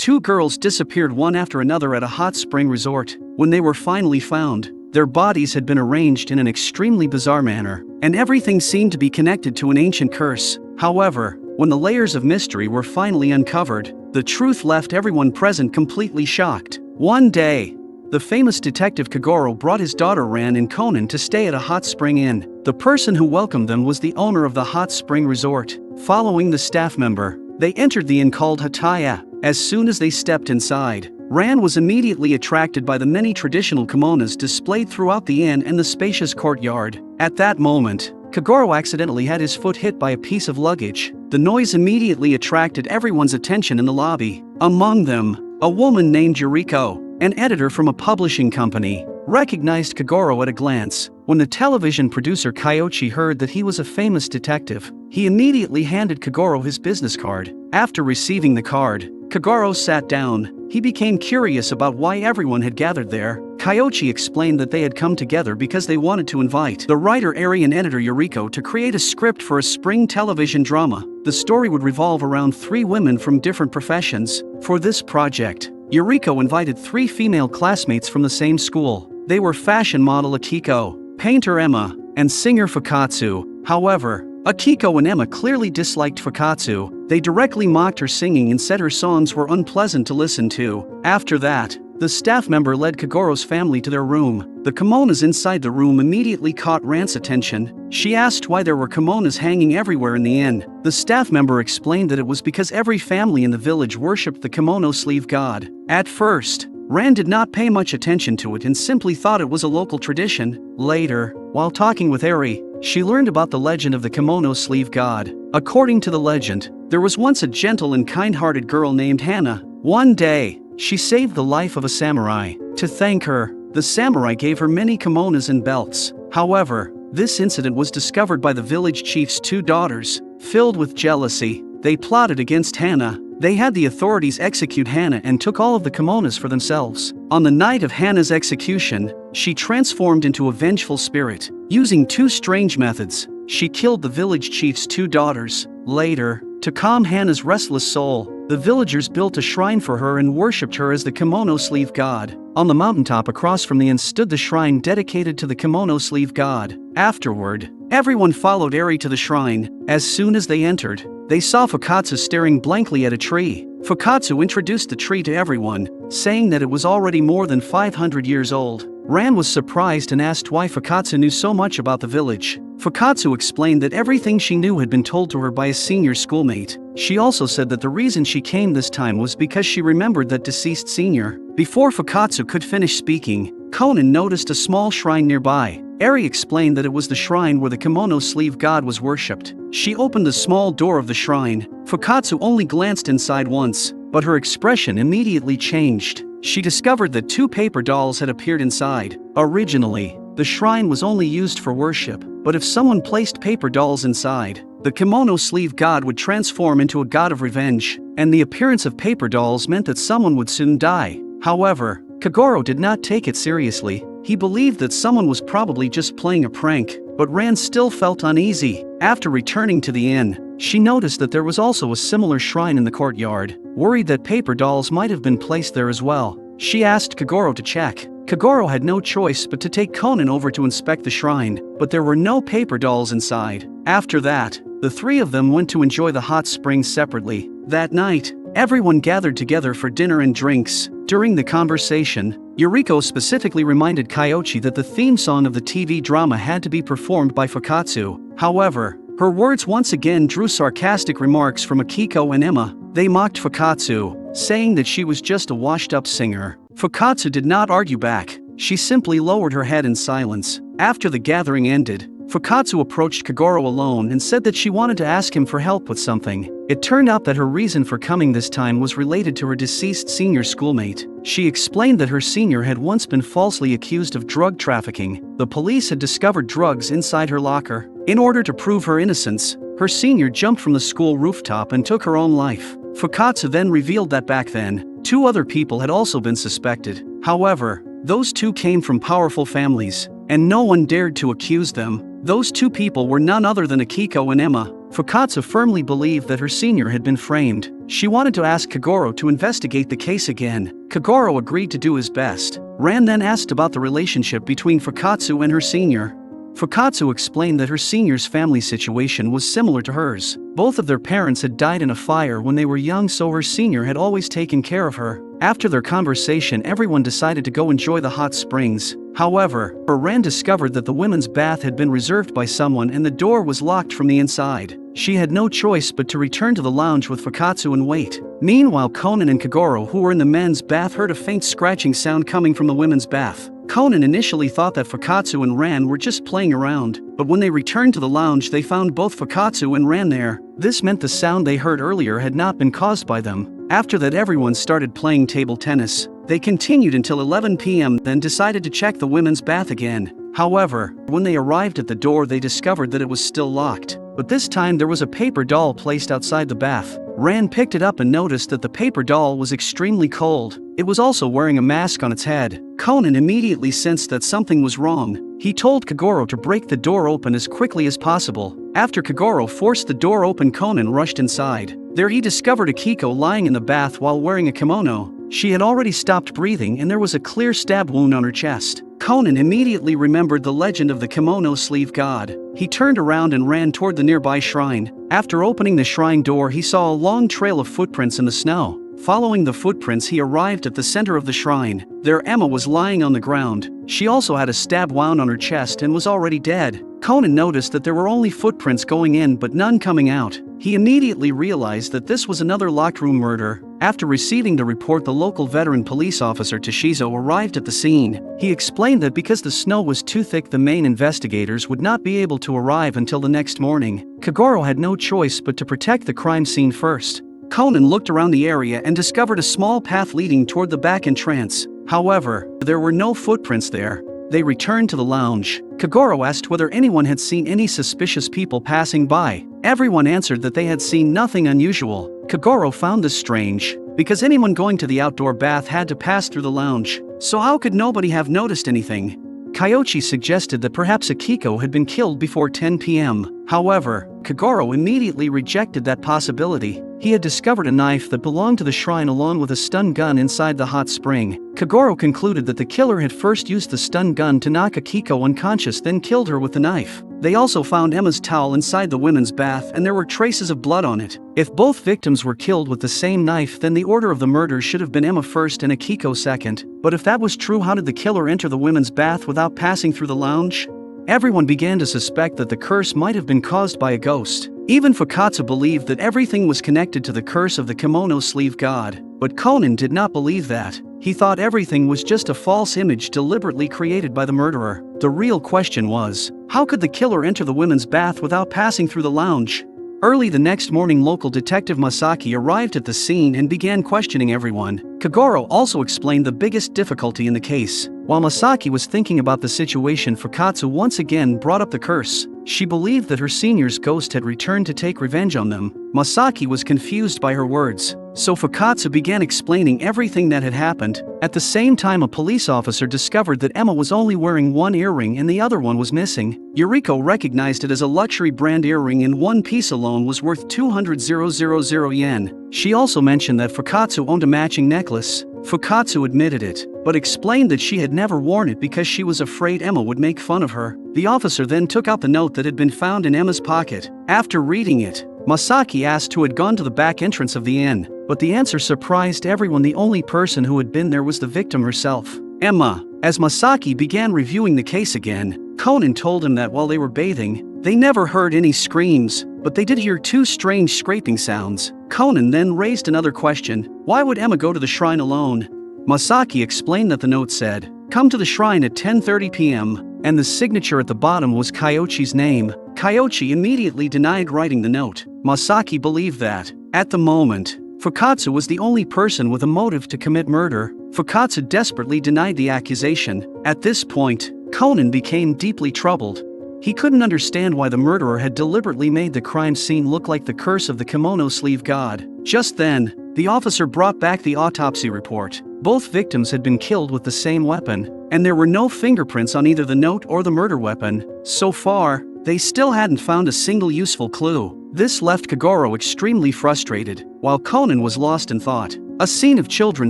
two girls disappeared one after another at a hot spring resort. When they were finally found, their bodies had been arranged in an extremely bizarre manner, and everything seemed to be connected to an ancient curse. However, when the layers of mystery were finally uncovered, the truth left everyone present completely shocked. One day, the famous detective Kagoro brought his daughter Ran and Conan to stay at a hot spring inn. The person who welcomed them was the owner of the hot spring resort. Following the staff member, they entered the inn called Hataya. As soon as they stepped inside, Ran was immediately attracted by the many traditional kimonos displayed throughout the inn and the spacious courtyard. At that moment, Kagoro accidentally had his foot hit by a piece of luggage. The noise immediately attracted everyone's attention in the lobby. Among them, a woman named Yuriko, an editor from a publishing company, recognized Kagoro at a glance. When the television producer Kyoichi heard that he was a famous detective, he immediately handed Kagoro his business card. After receiving the card, Kagoro sat down. He became curious about why everyone had gathered there. Kyoichi explained that they had come together because they wanted to invite the writer Eri and editor Yuriko to create a script for a spring television drama. The story would revolve around three women from different professions. For this project, Yuriko invited three female classmates from the same school. They were fashion model Akiko, painter Emma, and singer Fukatsu. However, Akiko and Emma clearly disliked Fukatsu. They directly mocked her singing and said her songs were unpleasant to listen to. After that, the staff member led Kagoro's family to their room. The kimonos inside the room immediately caught Ran's attention. She asked why there were kimonos hanging everywhere in the inn. The staff member explained that it was because every family in the village worshipped the kimono sleeve god. At first, Ran did not pay much attention to it and simply thought it was a local tradition. Later, while talking with Eri, she learned about the legend of the kimono sleeve god. According to the legend, there was once a gentle and kind-hearted girl named Hannah. One day, she saved the life of a samurai. To thank her, the samurai gave her many kimonos and belts. However, this incident was discovered by the village chief's two daughters. Filled with jealousy, they plotted against Hannah. They had the authorities execute Hannah and took all of the kimonos for themselves. On the night of Hannah's execution, she transformed into a vengeful spirit. Using two strange methods, she killed the village chief's two daughters. Later, to calm Hannah's restless soul, the villagers built a shrine for her and worshipped her as the kimono sleeve god. On the mountaintop across from the inn stood the shrine dedicated to the kimono sleeve god. Afterward, everyone followed Eri to the shrine. As soon as they entered, they saw Fukatsu staring blankly at a tree. Fukatsu introduced the tree to everyone, saying that it was already more than 500 years old. Ran was surprised and asked why Fukatsu knew so much about the village. Fukatsu explained that everything she knew had been told to her by a senior schoolmate. She also said that the reason she came this time was because she remembered that deceased senior. Before Fukatsu could finish speaking, Conan noticed a small shrine nearby. Eri explained that it was the shrine where the kimono sleeve god was worshipped. She opened the small door of the shrine. Fukatsu only glanced inside once, but her expression immediately changed. She discovered that two paper dolls had appeared inside. Originally, the shrine was only used for worship, but if someone placed paper dolls inside, the kimono sleeve god would transform into a god of revenge, and the appearance of paper dolls meant that someone would soon die. However, Kagoro did not take it seriously. He believed that someone was probably just playing a prank, but Ran still felt uneasy. After returning to the inn, she noticed that there was also a similar shrine in the courtyard. Worried that paper dolls might have been placed there as well, she asked Kagoro to check. Kagoro had no choice but to take Conan over to inspect the shrine, but there were no paper dolls inside. After that, the three of them went to enjoy the hot springs separately. That night, everyone gathered together for dinner and drinks. During the conversation, Yuriko specifically reminded Kyoichi that the theme song of the TV drama had to be performed by Fukatsu. However, her words once again drew sarcastic remarks from Akiko and Emma. They mocked Fukatsu, saying that she was just a washed-up singer. Fukatsu did not argue back. She simply lowered her head in silence. After the gathering ended, Fukatsu approached Kagoro alone and said that she wanted to ask him for help with something. It turned out that her reason for coming this time was related to her deceased senior schoolmate. She explained that her senior had once been falsely accused of drug trafficking. The police had discovered drugs inside her locker. In order to prove her innocence, her senior jumped from the school rooftop and took her own life. Fukatsu then revealed that back then, two other people had also been suspected. However, those two came from powerful families, and no one dared to accuse them. Those two people were none other than Akiko and Emma. Fukatsu firmly believed that her senior had been framed. She wanted to ask Kagoro to investigate the case again. Kagoro agreed to do his best. Ran then asked about the relationship between Fukatsu and her senior. Fukatsu explained that her senior's family situation was similar to hers. Both of their parents had died in a fire when they were young, so her senior had always taken care of her. After their conversation, everyone decided to go enjoy the hot springs. However, Ran discovered that the women's bath had been reserved by someone and the door was locked from the inside. She had no choice but to return to the lounge with Fukatsu and wait. Meanwhile, Conan and Kagoro, who were in the men's bath, heard a faint scratching sound coming from the women's bath. Conan initially thought that Fukatsu and Ran were just playing around, but when they returned to the lounge they found both Fukatsu and Ran there. This meant the sound they heard earlier had not been caused by them. After that, everyone started playing table tennis. They continued until 11 p.m. then decided to check the women's bath again. However, when they arrived at the door they discovered that it was still locked. But this time there was a paper doll placed outside the bath. Ran picked it up and noticed that the paper doll was extremely cold. It was also wearing a mask on its head. Conan immediately sensed that something was wrong. He told Kagoro to break the door open as quickly as possible. After Kagoro forced the door open, Conan rushed inside. There he discovered Akiko lying in the bath while wearing a kimono. She had already stopped breathing and there was a clear stab wound on her chest. Conan immediately remembered the legend of the kimono sleeve god. He turned around and ran toward the nearby shrine. After opening the shrine door, he saw a long trail of footprints in the snow. Following the footprints, he arrived at the center of the shrine. There Emma was lying on the ground. She also had a stab wound on her chest and was already dead. Conan noticed that there were only footprints going in but none coming out. He immediately realized that this was another locked room murder. After receiving the report, the local veteran police officer Toshizo arrived at the scene. He explained that because the snow was too thick, the main investigators would not be able to arrive until the next morning. Kagoro had no choice but to protect the crime scene first. Conan looked around the area and discovered a small path leading toward the back entrance. However, there were no footprints there. They returned to the lounge. Kagoro asked whether anyone had seen any suspicious people passing by. Everyone answered that they had seen nothing unusual. Kagoro found this strange, because anyone going to the outdoor bath had to pass through the lounge. So how could nobody have noticed anything? Kyoichi suggested that perhaps Akiko had been killed before 10 p.m. However, Kagoro immediately rejected that possibility. He had discovered a knife that belonged to the shrine along with a stun gun inside the hot spring. Kagoro concluded that the killer had first used the stun gun to knock Akiko unconscious, then killed her with the knife. They also found Emma's towel inside the women's bath and there were traces of blood on it. If both victims were killed with the same knife, then the order of the murder should have been Emma first and Akiko second. But if that was true, how did the killer enter the women's bath without passing through the lounge? Everyone began to suspect that the curse might have been caused by a ghost. Even Fukatsu believed that everything was connected to the curse of the kimono sleeve god. But Conan did not believe that. He thought everything was just a false image deliberately created by the murderer. The real question was, how could the killer enter the women's bath without passing through the lounge? Early the next morning, local detective Masaki arrived at the scene and began questioning everyone. Kagoro also explained the biggest difficulty in the case. While Masaki was thinking about the situation, Fukatsu once again brought up the curse. She believed that her senior's ghost had returned to take revenge on them. Masaki was confused by her words, so Fukatsu began explaining everything that had happened. At the same time, a police officer discovered that Emma was only wearing one earring and the other one was missing. Yuriko recognized it as a luxury brand earring and one piece alone was worth 200,000 yen. She also mentioned that Fukatsu owned a matching necklace. Fukatsu admitted it, but explained that she had never worn it because she was afraid Emma would make fun of her. The officer then took out the note that had been found in Emma's pocket. After reading it, Masaki asked who had gone to the back entrance of the inn, but the answer surprised everyone. The only person who had been there was the victim herself, Emma. As Masaki began reviewing the case again, Conan told him that while they were bathing, they never heard any screams, but they did hear two strange scraping sounds. Conan then raised another question: why would Emma go to the shrine alone? Masaki explained that the note said, "Come to the shrine at 10:30 p.m., and the signature at the bottom was Kyoichi's name. Kyoichi immediately denied writing the note. Masaki believed that, at the moment, Fukatsu was the only person with a motive to commit murder. Fukatsu desperately denied the accusation. At this point, Conan became deeply troubled. He couldn't understand why the murderer had deliberately made the crime scene look like the curse of the kimono sleeve god. Just then, the officer brought back the autopsy report. Both victims had been killed with the same weapon, and there were no fingerprints on either the note or the murder weapon. So far, they still hadn't found a single useful clue. This left Kagoro extremely frustrated, while Conan was lost in thought. A scene of children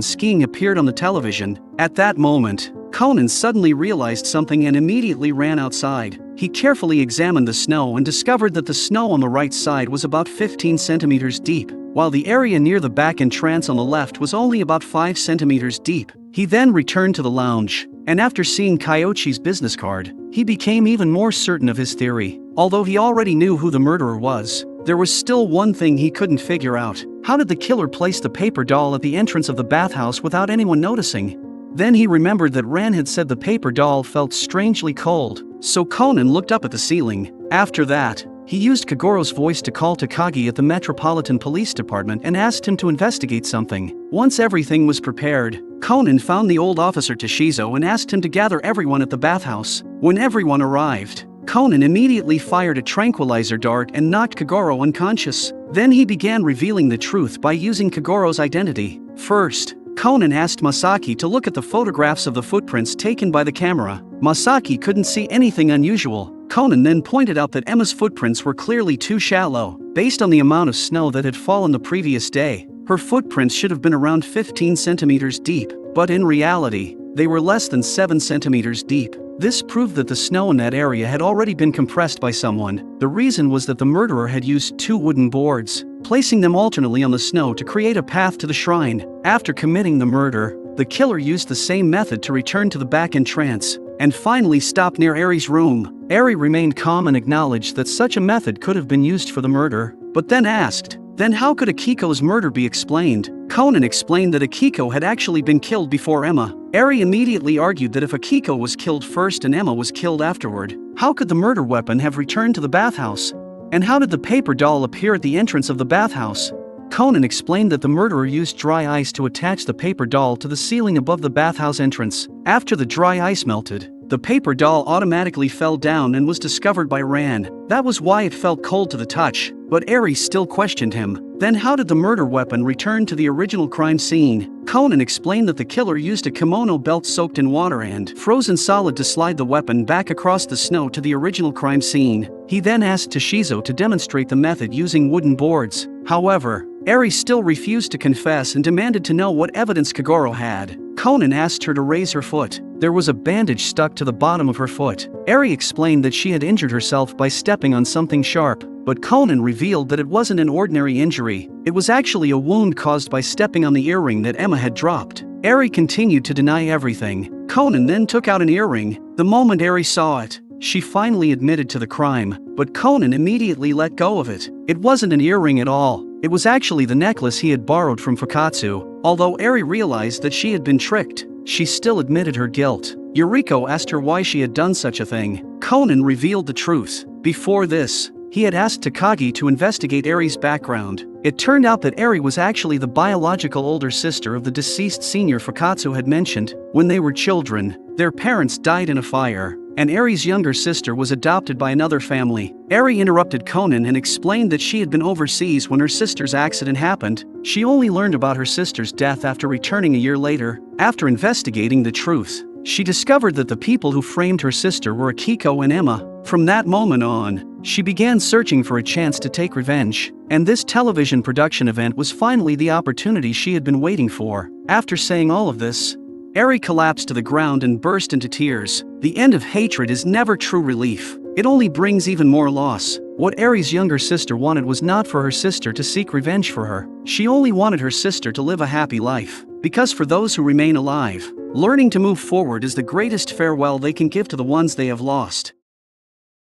skiing appeared on the television. At that moment, Conan suddenly realized something and immediately ran outside. He carefully examined the snow and discovered that the snow on the right side was about 15 centimeters deep, while the area near the back entrance on the left was only about 5 centimeters deep. He then returned to the lounge, and after seeing Kyochi's business card, he became even more certain of his theory. Although he already knew who the murderer was, there was still one thing he couldn't figure out. How did the killer place the paper doll at the entrance of the bathhouse without anyone noticing? Then he remembered that Ran had said the paper doll felt strangely cold, so Conan looked up at the ceiling. After that, he used Kagoro's voice to call Takagi at the Metropolitan Police Department and asked him to investigate something. Once everything was prepared, Conan found the old officer Toshizo and asked him to gather everyone at the bathhouse. When everyone arrived, Conan immediately fired a tranquilizer dart and knocked Kagoro unconscious. Then he began revealing the truth by using Kagoro's identity. First, Conan asked Masaki to look at the photographs of the footprints taken by the camera. Masaki couldn't see anything unusual. Conan then pointed out that Emma's footprints were clearly too shallow. Based on the amount of snow that had fallen the previous day, her footprints should have been around 15 centimeters deep, but in reality, they were less than 7 centimeters deep. This proved that the snow in that area had already been compressed by someone. The reason was that the murderer had used 2 wooden boards, placing them alternately on the snow to create a path to the shrine. After committing the murder, the killer used the same method to return to the back entrance, and finally stopped near Eri's room. Eri remained calm and acknowledged that such a method could have been used for the murder, but then asked, then how could Akiko's murder be explained? Conan explained that Akiko had actually been killed before Emma. Eri immediately argued that if Akiko was killed first and Emma was killed afterward, how could the murder weapon have returned to the bathhouse? And how did the paper doll appear at the entrance of the bathhouse? Conan explained that the murderer used dry ice to attach the paper doll to the ceiling above the bathhouse entrance. After the dry ice melted, the paper doll automatically fell down and was discovered by Ran. That was why it felt cold to the touch, but Eri still questioned him. Then how did the murder weapon return to the original crime scene? Conan explained that the killer used a kimono belt soaked in water and frozen solid to slide the weapon back across the snow to the original crime scene. He then asked Toshizo to demonstrate the method using wooden boards. However, Eri still refused to confess and demanded to know what evidence Kagoro had. Conan asked her to raise her foot. There was a bandage stuck to the bottom of her foot. Eri explained that she had injured herself by stepping on something sharp, but Conan revealed that it wasn't an ordinary injury. It was actually a wound caused by stepping on the earring that Emma had dropped. Eri continued to deny everything. Conan then took out an earring. The moment Eri saw it, she finally admitted to the crime, but Conan immediately let go of it. It wasn't an earring at all. It was actually the necklace he had borrowed from Fukatsu. Although Eri realized that she had been tricked, she still admitted her guilt. Yuriko asked her why she had done such a thing. Conan revealed the truth. Before this, he had asked Takagi to investigate Eri's background. It turned out that Eri was actually the biological older sister of the deceased senior Fukatsu had mentioned. When they were children, their parents died in a fire, and Eri's younger sister was adopted by another family. Eri interrupted Conan and explained that she had been overseas when her sister's accident happened. She only learned about her sister's death after returning a year later. After investigating the truth, she discovered that the people who framed her sister were Akiko and Emma. From that moment on, she began searching for a chance to take revenge, and this television production event was finally the opportunity she had been waiting for. After saying all of this, Eri collapsed to the ground and burst into tears. The end of hatred is never true relief. It only brings even more loss. What Eri's younger sister wanted was not for her sister to seek revenge for her. She only wanted her sister to live a happy life. Because for those who remain alive, learning to move forward is the greatest farewell they can give to the ones they have lost.